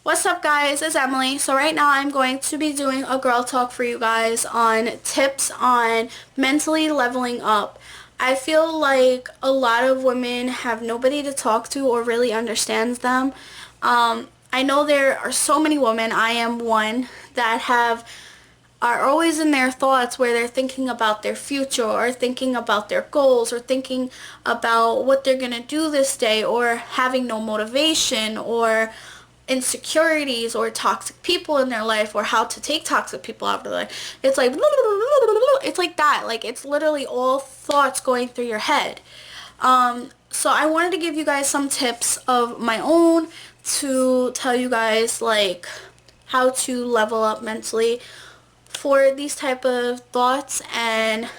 What's up guys, it's Emily. So right now I'm going to be doing a girl talk for you guys on tips on mentally leveling up. I feel like a lot of women have nobody to talk to or really understands them. I know there are so many women, I am one, that are always in their thoughts where they're thinking about their future or thinking about their goals or thinking about what they're going to do this day or having no motivation or insecurities or toxic people in their life or how to take toxic people out of their life. It's like that. Like it's literally all thoughts going through your head. So I wanted to give you guys some tips of my own to tell you guys like how to level up mentally for these type of thoughts, and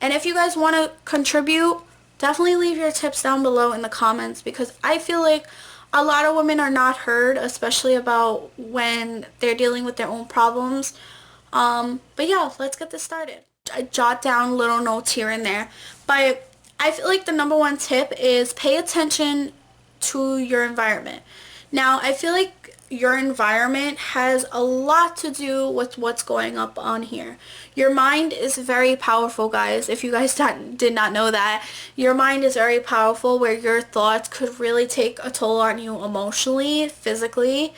if you guys want to contribute, definitely leave your tips down below in the comments, because I feel like a lot of women are not heard, especially about when they're dealing with their own problems. But yeah, let's get this started. I jot down little notes here and there, but I feel like the number one tip is pay attention to your environment. Now, I feel like your environment has a lot to do with what's going up on here. Your mind is very powerful, guys. If you guys did not know that, your mind is very powerful, where your thoughts could really take a toll on you emotionally, physically,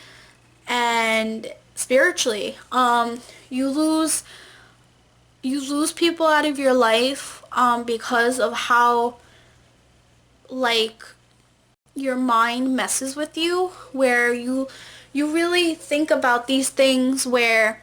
and spiritually. You lose people out of your life because of how like your mind messes with you, where you really think about these things where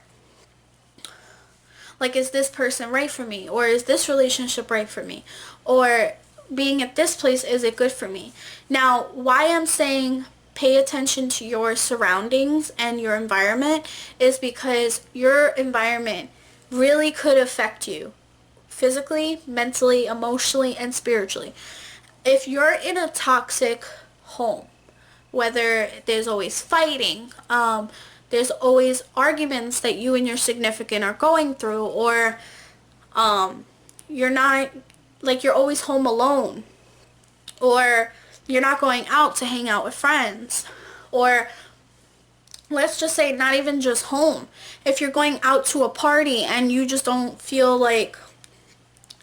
like, is this person right for me, or is this relationship right for me, or being at this place, is it good for me? Now, why I'm saying pay attention to your surroundings and your environment is because your environment really could affect you physically, mentally, emotionally, and spiritually. If you're in a toxic home, whether there's always fighting, there's always arguments that you and your significant are going through, or you're not, like, you're always home alone, or you're not going out to hang out with friends, or let's just say not even just home. If you're going out to a party and you just don't feel like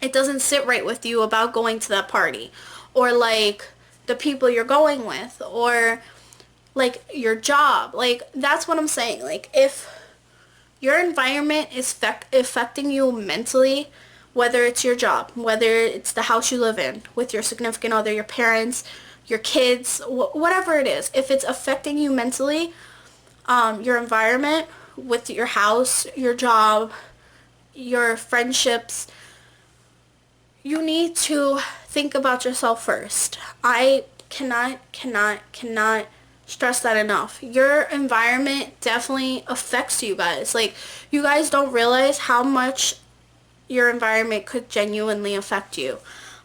it doesn't sit right with you about going to that party, or like the people you're going with, or like your job, like that's what I'm saying. Like if your environment is affecting you mentally, whether it's your job, whether it's the house you live in with your significant other, your parents, your kids, whatever it is, if it's affecting you mentally, your environment with your house, your job, your friendships, you need to think about yourself first. I cannot stress that enough. Your environment definitely affects you guys. Like, you guys don't realize how much your environment could genuinely affect you.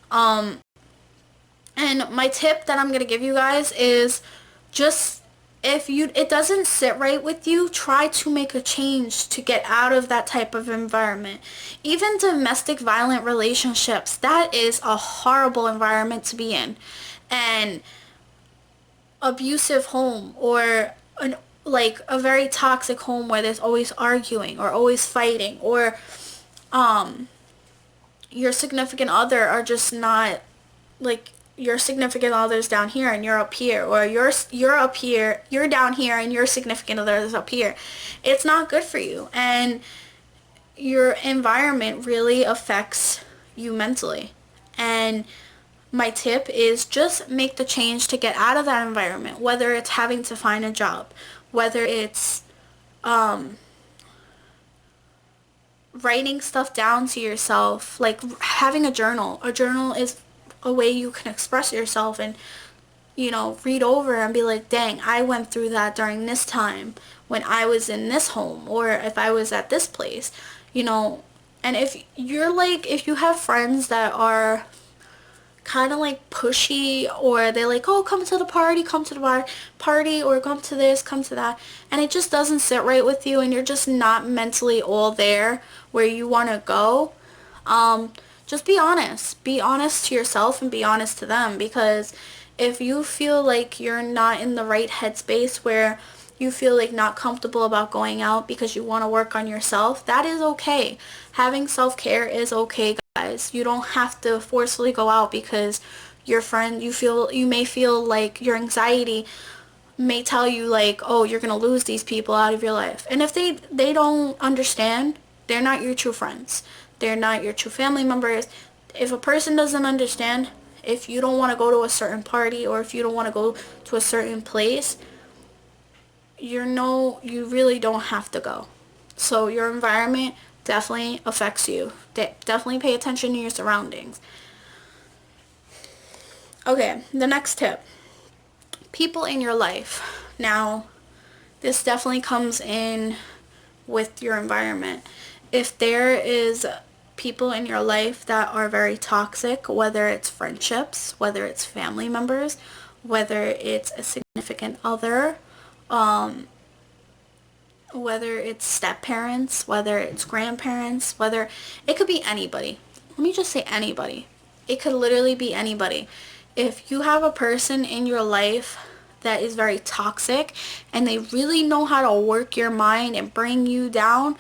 And my tip that I'm going to give you guys is just, if it doesn't sit right with you, try to make a change to get out of that type of environment. Even domestic violent relationships, that is a horrible environment to be in. And abusive home, or like a very toxic home where there's always arguing or always fighting, or your significant other are just not, like, your significant other's down here and you're up here, or you're up here, you're down here, and your significant other is up here. It's not good for you, and your environment really affects you mentally. And my tip is just make the change to get out of that environment, whether it's having to find a job, whether it's writing stuff down to yourself, like having a journal. A journal is a way you can express yourself and, read over and be like, dang, I went through that during this time when I was in this home, or if I was at this place, and if you have friends that are kind of like pushy, or they're like, oh, come to the party, party, or come to this, come to that, and it just doesn't sit right with you, and you're just not mentally all there where you want to go, just be honest. Be honest to yourself and be honest to them, because if you feel like you're not in the right headspace where you feel like not comfortable about going out because you want to work on yourself, that is okay. Having self-care is okay, guys. You don't have to forcefully go out because your friend, you may feel like your anxiety may tell you like, oh, you're gonna lose these people out of your life. And if they don't understand, they're not your true friends. They're not your true family members. If a person doesn't understand, if you don't want to go to a certain party or if you don't want to go to a certain place, you really don't have to go. So your environment definitely affects you. Definitely pay attention to your surroundings. Okay, the next tip. People in your life. Now, this definitely comes in with your environment. If there is people in your life that are very toxic, whether it's friendships, whether it's family members, whether it's a significant other, whether it's step parents, whether it's grandparents, whether it could be anybody. Let me just say anybody. It could literally be anybody. If you have a person in your life that is very toxic and they really know how to work your mind and bring you down,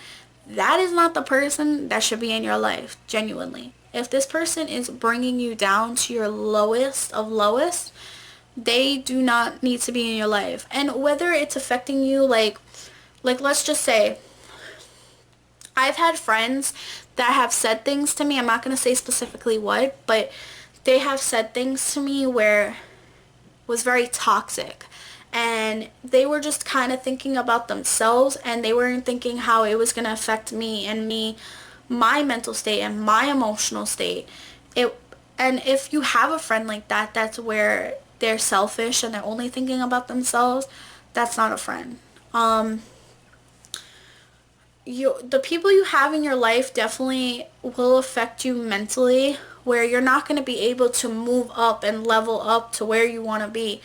that is not the person that should be in your life, genuinely. If this person is bringing you down to your lowest of lowest, they do not need to be in your life. And whether it's affecting you, like let's just say, I've had friends that have said things to me. I'm not going to say specifically what, but they have said things to me where was very toxic. And they were just kind of thinking about themselves and they weren't thinking how it was going to affect my mental state and my emotional state. And if you have a friend like that, that's where they're selfish and they're only thinking about themselves, that's not a friend. The people you have in your life definitely will affect you mentally, where you're not going to be able to move up and level up to where you want to be.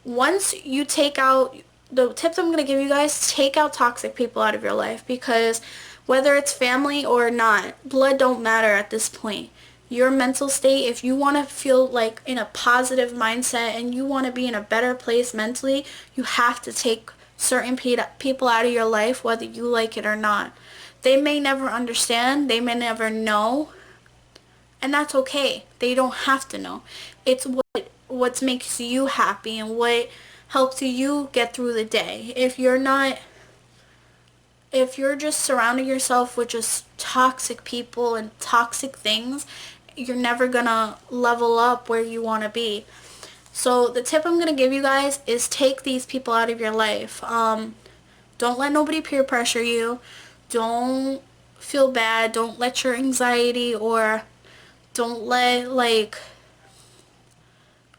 Once you take out, the tips I'm going to give you guys, take out toxic people out of your life, because whether it's family or not, blood don't matter at this point. Your mental state, if you want to feel like in a positive mindset and you want to be in a better place mentally, you have to take certain people out of your life, whether you like it or not. They may never understand, they may never know, and that's okay. They don't have to know. It's what makes you happy and what helps you get through the day. If you're just surrounding yourself with just toxic people and toxic things, you're never gonna level up where you want to be. So the tip I'm going to give you guys is take these people out of your life. Don't let nobody peer pressure you. Don't feel bad. Don't let your anxiety or don't let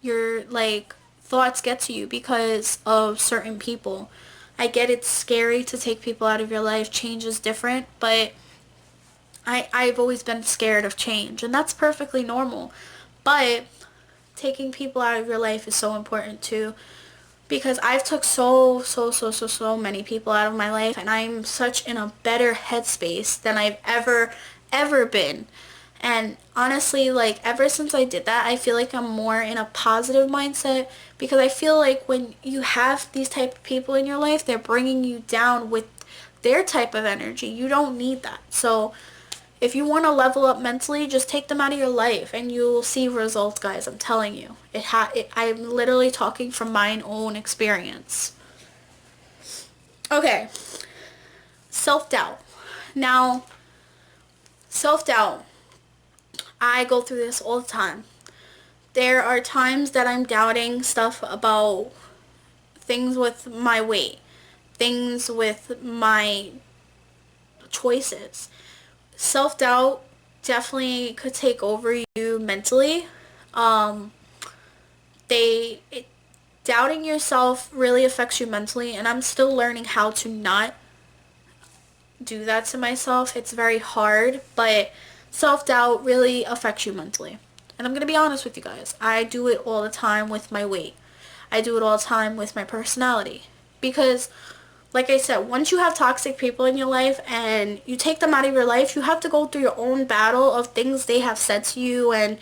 your thoughts get to you because of certain people. I get it's scary to take people out of your life. Change is different, but I've always been scared of change, and that's perfectly normal. But taking people out of your life is so important too, because I've took so many people out of my life, and I'm such in a better headspace than I've ever been. And honestly, ever since I did that, I feel like I'm more in a positive mindset, because I feel like when you have these type of people in your life, they're bringing you down with their type of energy. You don't need that. So if you want to level up mentally, just take them out of your life and you'll see results, guys. I'm telling you. I'm literally talking from my own experience. Okay. Self-doubt. Now, self-doubt. I go through this all the time. There are times that I'm doubting stuff about things with my weight, things with my choices. Self-doubt definitely could take over you mentally. Doubting yourself really affects you mentally, and I'm still learning how to not do that to myself. It's very hard, but self-doubt really affects you mentally. And I'm going to be honest with you guys. I do it all the time with my weight. I do it all the time with my personality. Because like I said, once you have toxic people in your life and you take them out of your life, you have to go through your own battle of things they have said to you and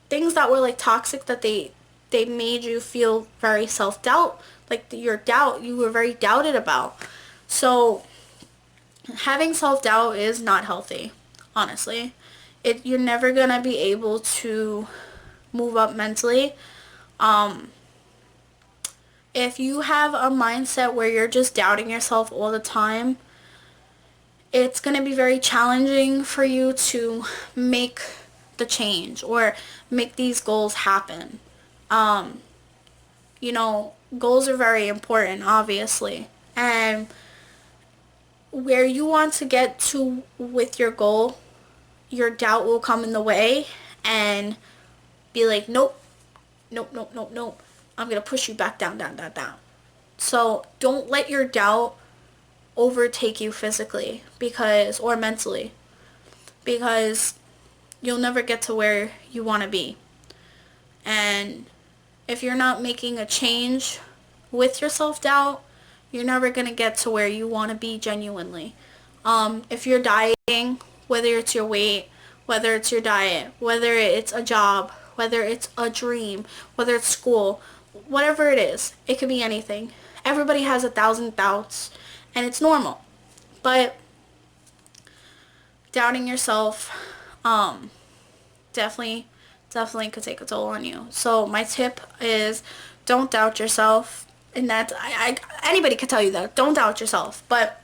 things that were toxic that they they made you feel very self-doubt, like you were very doubted about. So having self-doubt is not healthy, honestly. You're never gonna be able to move up mentally. If you have a mindset where you're just doubting yourself all the time, it's going to be very challenging for you to make the change or make these goals happen. Um, Goals are very important, obviously. And where you want to get to with your goal, your doubt will come in the way and be like, nope, nope, nope, nope, nope. I'm going to push you back down, down, down, down. So don't let your doubt overtake you physically or mentally, because you'll never get to where you want to be. And if you're not making a change with your self-doubt, you're never going to get to where you want to be genuinely. If you're dieting, whether it's your weight, whether it's your diet, whether it's a job, whether it's a dream, whether it's school, whatever it is, it could be anything. Everybody has 1,000 doubts, and it's normal. But doubting yourself definitely could take a toll on you. So my tip is, don't doubt yourself. And that's, anybody could tell you that. Don't doubt yourself. But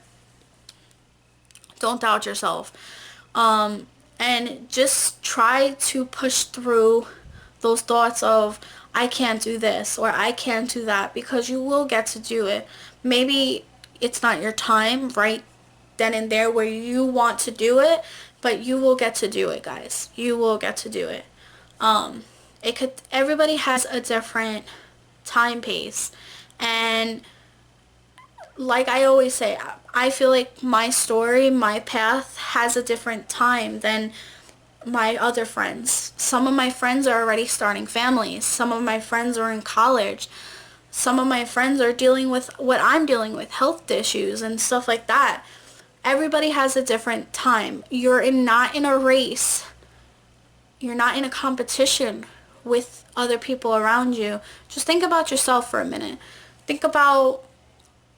don't doubt yourself. And just try to push through those thoughts of, I can't do this or I can't do that, because you will get to do it. Maybe it's not your time right then and there where you want to do it, but you will get to do it, guys. You will get to do it. Everybody has a different time pace, and like I always say, I feel like my story, my path has a different time than my other friends. Some of my friends are already starting families. Some of my friends are in college. Some of my friends are dealing with what I'm dealing with, health issues and stuff like that. Everybody has a different time. You're not in a race. You're not in a competition with other people around you. Just think about yourself for a minute. Think about,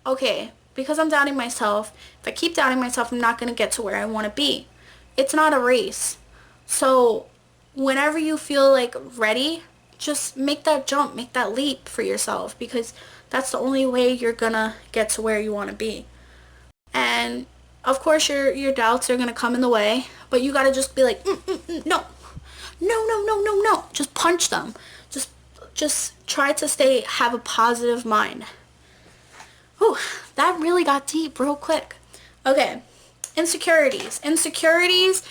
okay, because I'm doubting myself, if I keep doubting myself, I'm not going to get to where I want to be. It's not a race. So whenever you feel like ready, just make that jump, make that leap for yourself, because that's the only way you're going to get to where you want to be. And of course your doubts are going to come in the way, but you got to just be like, no, no, no, no, no, no. Just punch them. Just try to have a positive mind. Whew, that really got deep real quick. Okay, insecurities. Insecurities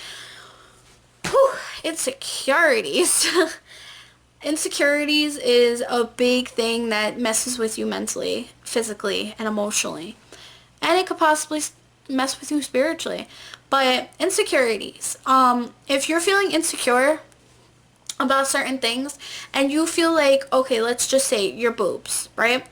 is a big thing that messes with you mentally, physically, and emotionally. And it could possibly mess with you spiritually. But insecurities, if you're feeling insecure about certain things and you feel like, okay, let's just say your boobs, right?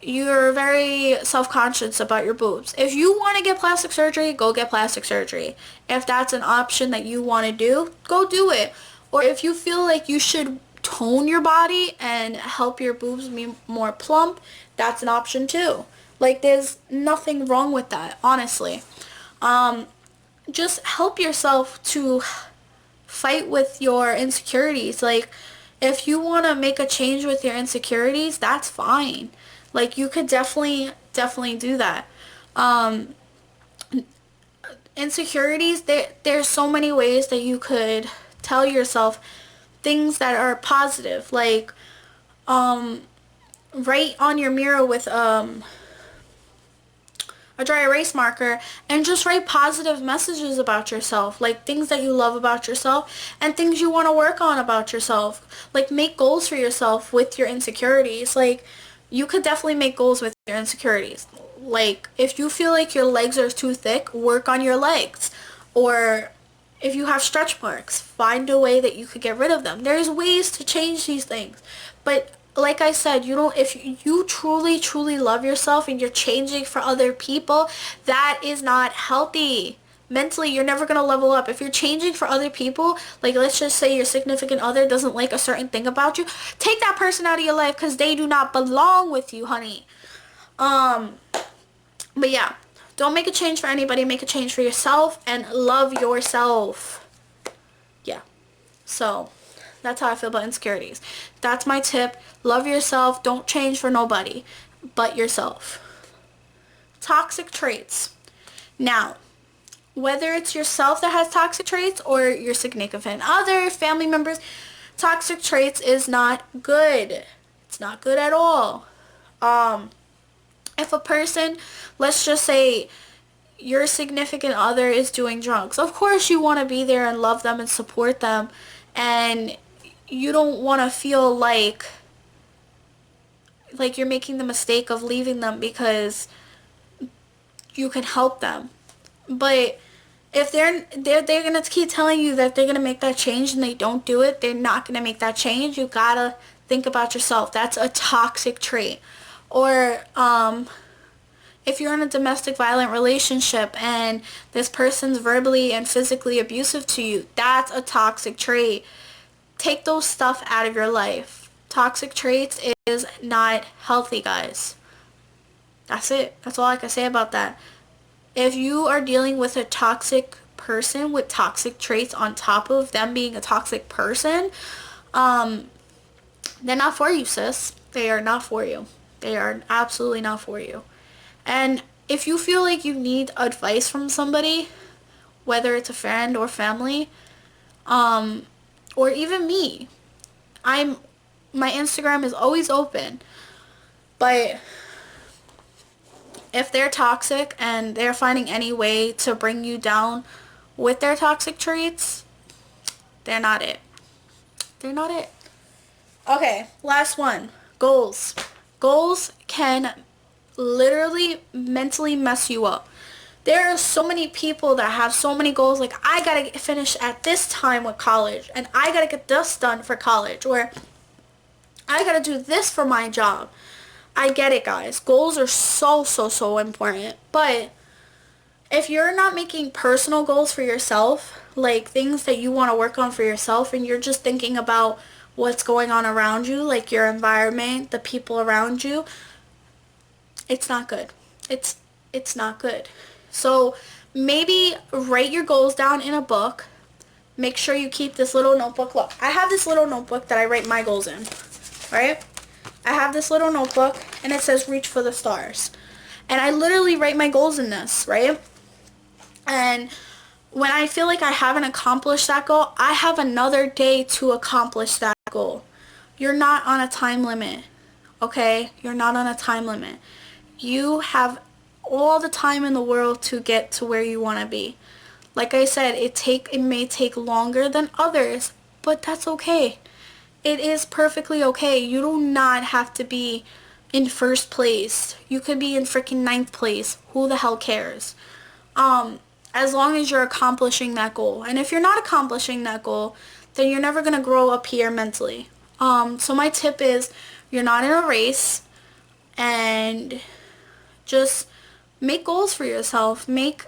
You're very self-conscious about your boobs. If you want to get plastic surgery, go get plastic surgery. If that's an option that you want to do, go do it. Or if you feel like you should tone your body and help your boobs be more plump, that's an option too. Like, there's nothing wrong with that, honestly. Just help yourself to fight with your insecurities. Like, if you want to make a change with your insecurities, that's fine. Like, you could definitely do that. Insecurities, there's so many ways that you could tell yourself things that are positive. Like, write on your mirror with a dry erase marker and just write positive messages about yourself, like things that you love about yourself and things you want to work on about yourself. Like, make goals for yourself with your insecurities. Like, you could definitely make goals with your insecurities. Like, if you feel like your legs are too thick, work on your legs. Or if you have stretch marks, find a way that you could get rid of them. There's ways to change these things. But like I said, if you truly, truly love yourself and you're changing for other people, that is not healthy. Mentally, you're never going to level up. If you're changing for other people, like let's just say your significant other doesn't like a certain thing about you, take that person out of your life because they do not belong with you, honey. But yeah, don't make a change for anybody. Make a change for yourself and love yourself. Yeah. So that's how I feel about insecurities. That's my tip. Love yourself. Don't change for nobody but yourself. Toxic traits. Now, whether it's yourself that has toxic traits or your significant other, family members, toxic traits is not good. It's not good at all. If a person, let's just say your significant other is doing drugs, of course you want to be there and love them and support them, and you don't want to feel like you're making the mistake of leaving them because you can help them. But if they're gonna keep telling you that they're gonna make that change and they don't do it, they're not gonna make that change. You gotta think about yourself. That's a toxic trait. Or if you're in a domestic violent relationship and this person's verbally and physically abusive to you, that's a toxic trait. Take those stuff out of your life. Toxic traits is not healthy, guys. That's it. That's all I can say about that. If you are dealing with a toxic person with toxic traits on top of them being a toxic person, they're not for you, sis. They are not for you. They are absolutely not for you. And if you feel like you need advice from somebody, whether it's a friend or family, or even me, my Instagram is always open. But if they're toxic and they're finding any way to bring you down with their toxic traits, they're not it. They're not it. Okay, last one. Goals. Goals can literally mentally mess you up. There are so many people that have so many goals, like I gotta get finished at this time with college, and I gotta get this done for college, or I gotta do this for my job. I get it, guys. Goals are so important. But if you're not making personal goals for yourself, like things that you want to work on for yourself, and you're just thinking about what's going on around you, like your environment, the people around you, it's not good. It's not good. So maybe write your goals down in a book. Make sure you keep this little notebook. Look, I have this little notebook that I write my goals in, right? I have this little notebook and it says reach for the stars. And I literally write my goals in this, right? And when I feel like I haven't accomplished that goal, I have another day to accomplish that goal. You're not on a time limit, okay? You're not on a time limit. You have all the time in the world to get to where you want to be. Like I said, it may take longer than others, but that's okay. It is perfectly okay. You do not have to be in first place. You could be in freaking 9th place. Who the hell cares? As long as you're accomplishing that goal. And if you're not accomplishing that goal, then you're never going to grow up here mentally. So my tip is, you're not in a race, and just make goals for yourself. Another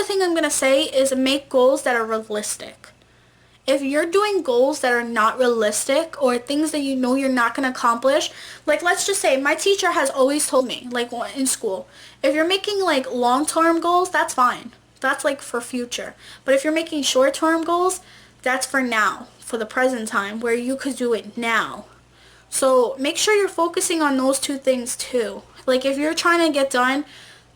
thing I'm going to say is make goals that are realistic. If you're doing goals that are not realistic, or things that you know you're not going to accomplish, like let's just say my teacher has always told me, like in school, if you're making like long-term goals, that's fine. That's like for future. But if you're making short-term goals, that's for now, for the present time, where you could do it now. So make sure you're focusing on those two things too. Like if you're trying to get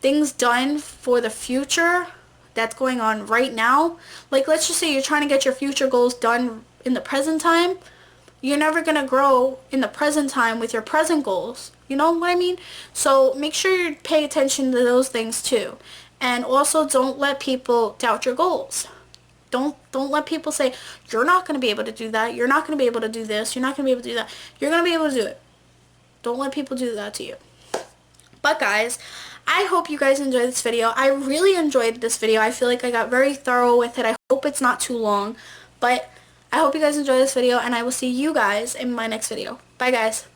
things done for the future that's going on right now, like let's just say you're trying to get your future goals done in the present time, you're never going to grow in the present time with your present goals. You know what I mean? So make sure you pay attention to those things too. And also don't let people doubt your goals. Don't let people say, you're not going to be able to do that. You're not going to be able to do this. You're not going to be able to do that. You're going to be able to do it. Don't let people do that to you. But guys, I hope you guys enjoyed this video. I really enjoyed this video. I feel like I got very thorough with it. I hope it's not too long. But I hope you guys enjoyed this video, and I will see you guys in my next video. Bye, guys.